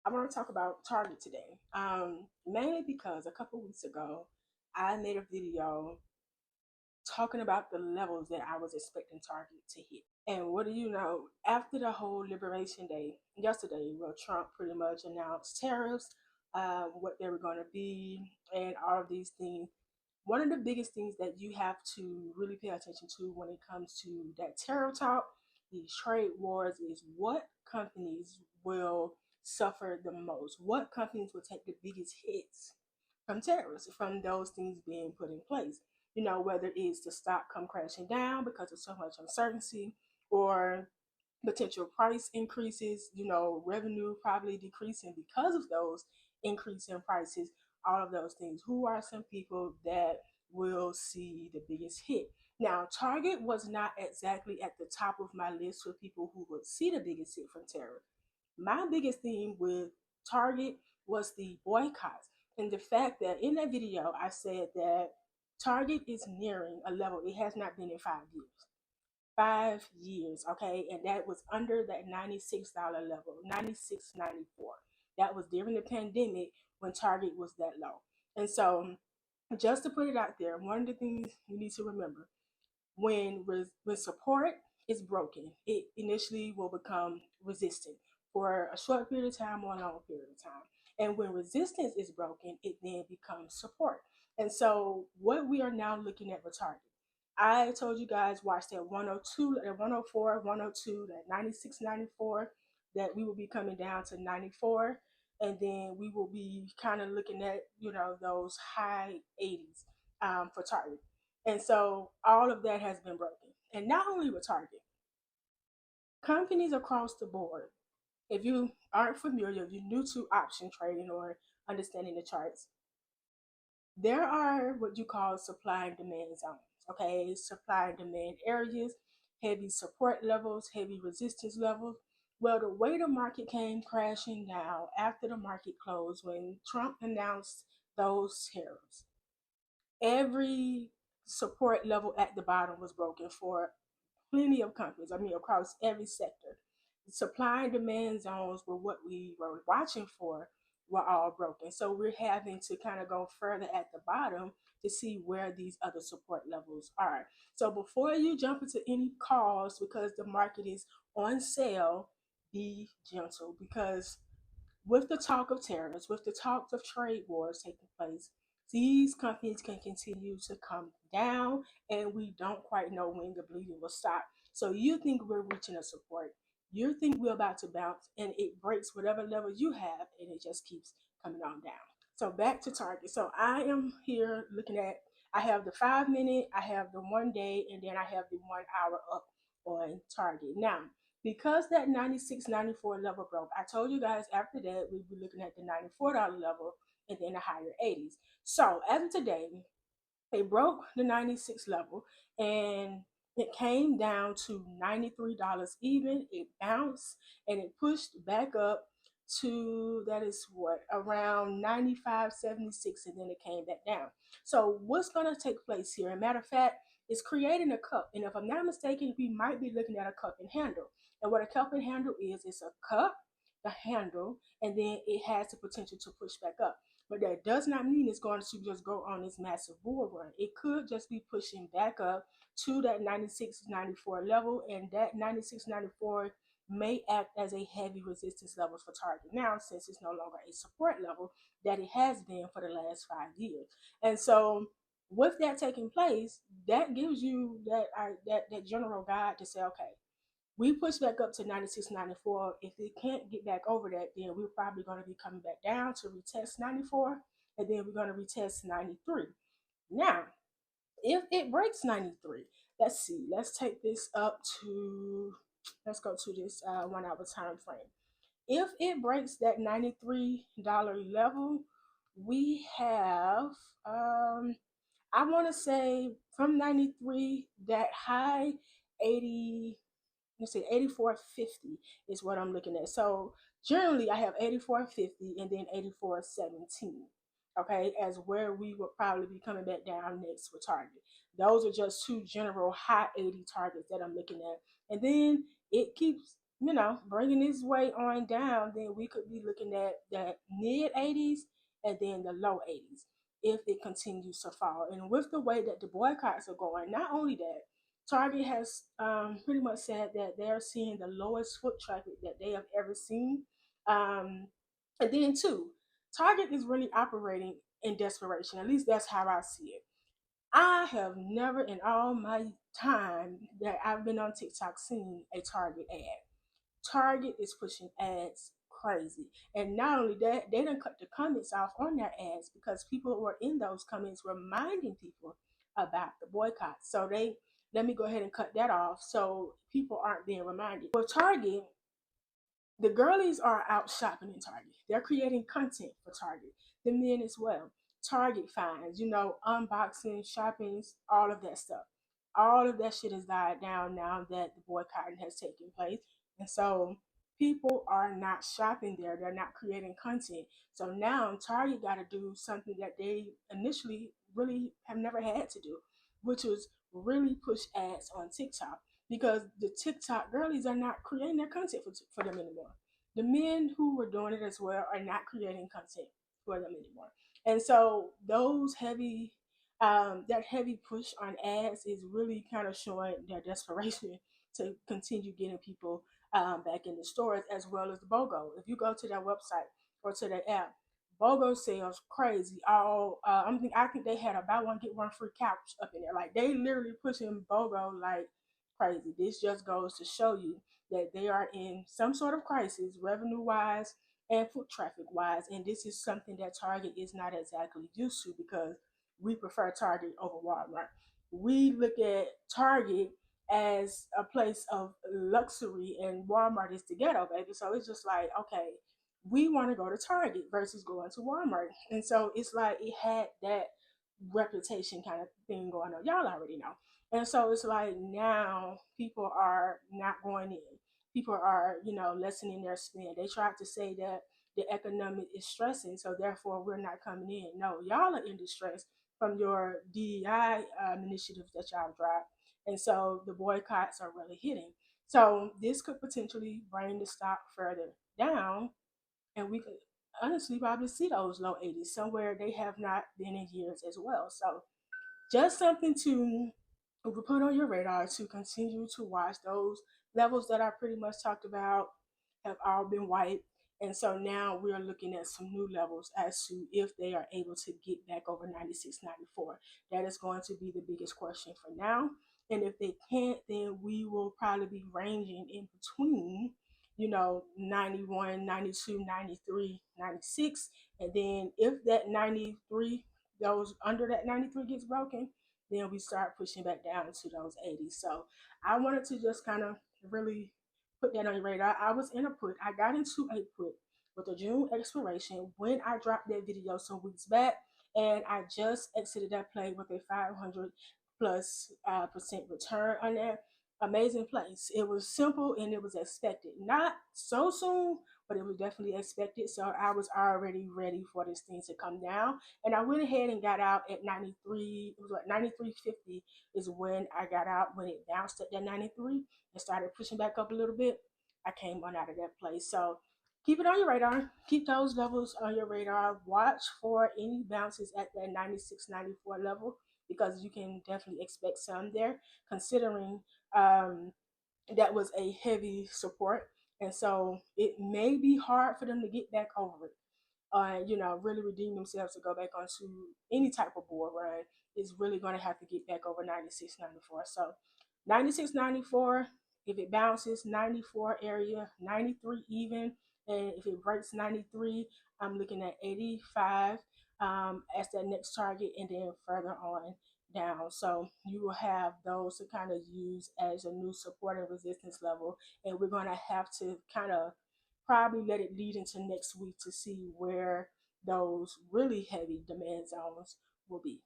I want to talk about Target today. Mainly because a couple weeks ago, I made a video talking about the levels that I was expecting Target to hit. And what do you know? After the whole Liberation Day yesterday, well, Trump pretty much announced tariffs, what they were going to be, and all of these things. One of the biggest things that you have to really pay attention to when it comes to that tariff talk, these trade wars, is what companies will suffer the most. What companies will take the biggest hits from tariffs, from those things being put in place. You know, whether it's the stock come crashing down because of so much uncertainty, or potential price increases, revenue probably decreasing because of those increase in prices, all of those things. Who are some people that will see the biggest hit? Now, Target was not exactly at the top of my list for people who would see the biggest hit from tariff. My biggest thing with Target was the boycotts, and the fact that in that video I said that Target is nearing a level it has not been in 5 years. 5 years, okay, and that was under that $96 level, 96.94. That was during the pandemic when Target was that low. And so, just to put it out there, one of the things you need to remember: when support is broken, it initially will become resistant for a short period of time or a long period of time. And when resistance is broken, it then becomes support. And so what we are now looking at with Target, I told you guys watch that 102, that 104, 102, that 96, 94, that we will be coming down to 94. And then we will be kind of looking at, those high 80s for Target. And so all of that has been broken. And not only with Target, companies across the board, if you aren't familiar, if you're new to option trading or understanding the charts, there are what you call supply and demand zones. Okay, supply and demand areas, heavy support levels, heavy resistance levels. Well, the way the market came crashing down after the market closed when Trump announced those tariffs, every support level at the bottom was broken for plenty of companies. I mean, across every sector. The supply and demand zones were what we were watching for, were all broken. So we're having to kind of go further at the bottom to see where these other support levels are. So before you jump into any calls because the market is on sale, be gentle, because with the talk of tariffs, with the talk of trade wars taking place, these companies can continue to come down, and we don't quite know when the bleeding will stop. So you think we're reaching a support, you think we're about to bounce, and it breaks whatever level you have, and it just keeps coming on down. So back to Target. So I am here looking at, I have the 5 minute, I have the 1 day, and then I have the 1 hour up on Target. Now, because that 96, 94 level broke, I told you guys after that we'd be looking at the $94 level and then the higher 80s. So as of today, it broke the 96 level and it came down to $93 even. It bounced and it pushed back up to, that is what, around 95.76, and then it came back down. So what's going to take place here? As a matter of fact, it's creating a cup, and if I'm not mistaken, we might be looking at a cup and handle. And what a cup and handle is, it's a cup, the handle, and then it has the potential to push back up. But that does not mean it's going to just go on this massive bull run. It could just be pushing back up to that 96, 94 level, and that 96, 94 may act as a heavy resistance level for Target now, since it's no longer a support level that it has been for the last 5 years. And so with that taking place, that gives you that general guide to say, okay, we push back up to 96, 94. If it can't get back over that, then we're probably going to be coming back down to retest 94, and then we're going to retest 93. Now, if it breaks 93, let's see, let's take this up to, let's go to this 1 hour time frame. If it breaks that $93 level, we have, I want to say from 93, that high 80, let's see, 84.50 is what I'm looking at. So generally I have 84.50 and then 84.17, okay, as where we will probably be coming back down next with Target. Those are just two general high 80 targets that I'm looking at. And then it keeps bringing this weight on down, then we could be looking at the mid 80s and then the low 80s if it continues to fall. And with the way that the boycotts are going, not only that, Target has pretty much said that they're seeing the lowest foot traffic that they have ever seen. Um, and then, too, Target is really operating in desperation. At least that's how I see it. I have never in all my time that I've been on TikTok seen a Target ad. Target is pushing ads crazy. And not only that, they done cut the comments off on their ads because people were in those comments reminding people about the boycott. So they let me go ahead and cut that off so people aren't being reminded. With Target, the girlies are out shopping in Target. They're creating content for Target. The men as well. Target finds, unboxing, shoppings, all of that stuff. All of that shit has died down now that the boycotting has taken place. And so people are not shopping there. They're not creating content. So now Target got to do something that they initially really have never had to do, which was really push ads on TikTok because the TikTok girlies are not creating their content for them anymore. The men who were doing it as well are not creating content for them anymore. And so that heavy push on ads is really kind of showing their desperation to continue getting people back in the stores as well as the BOGO. If you go to their website or to their app, BOGO sales crazy. I think they had a buy one get one free couch up in there. Like they literally pushing BOGO like crazy. This just goes to show you that they are in some sort of crisis, revenue wise and foot traffic wise. And this is something that Target is not exactly used to because we prefer Target over Walmart. We look at Target as a place of luxury and Walmart is the ghetto, baby. So it's just like, okay, we want to go to Target versus going to Walmart. And so it's like it had that reputation kind of thing going on. Y'all already know. And so it's like now people are not going in. People are, lessening their spend. They tried to say that the economic is stressing, so therefore we're not coming in. No, y'all are in distress from your DEI initiatives that y'all drive. And so the boycotts are really hitting. So this could potentially bring the stock further down, and we could honestly probably see those low 80s somewhere they have not been in years as well. So just something to put on your radar to continue to watch. Those levels that I pretty much talked about have all been wiped. And so now we're looking at some new levels as to if they are able to get back over 96, 94. That is going to be the biggest question for now. And if they can't, then we will probably be ranging in between, 91, 92, 93, 96. And then if that 93 goes under that 93 gets broken, then we start pushing back down to those 80s. So I wanted to just kind of really put that on your radar. I was in a put. I got into a put with a June expiration when I dropped that video some weeks back, and I just exited that play with a 500 plus percent return on that. Amazing place. It was simple and it was expected. Not so soon, but it was definitely expected. So I was already ready for this thing to come down. And I went ahead and got out at 93. It was like 93.50 is when I got out when it bounced at that 93 and started pushing back up a little bit. I came on out of that place. So keep it on your radar. Keep those levels on your radar. Watch for any bounces at that 96, 94 level because you can definitely expect some there considering um, that was a heavy support. And so it may be hard for them to get back over it. Really redeem themselves to go back onto any type of bull run is really going to have to get back over 96, 94. So 96, 94, if it bounces 94 area, 93 even, and if it breaks 93, I'm looking at 85 as that next target and then further on down. So you will have those to kind of use as a new support and resistance level. And we're going to have to kind of probably let it lead into next week to see where those really heavy demand zones will be.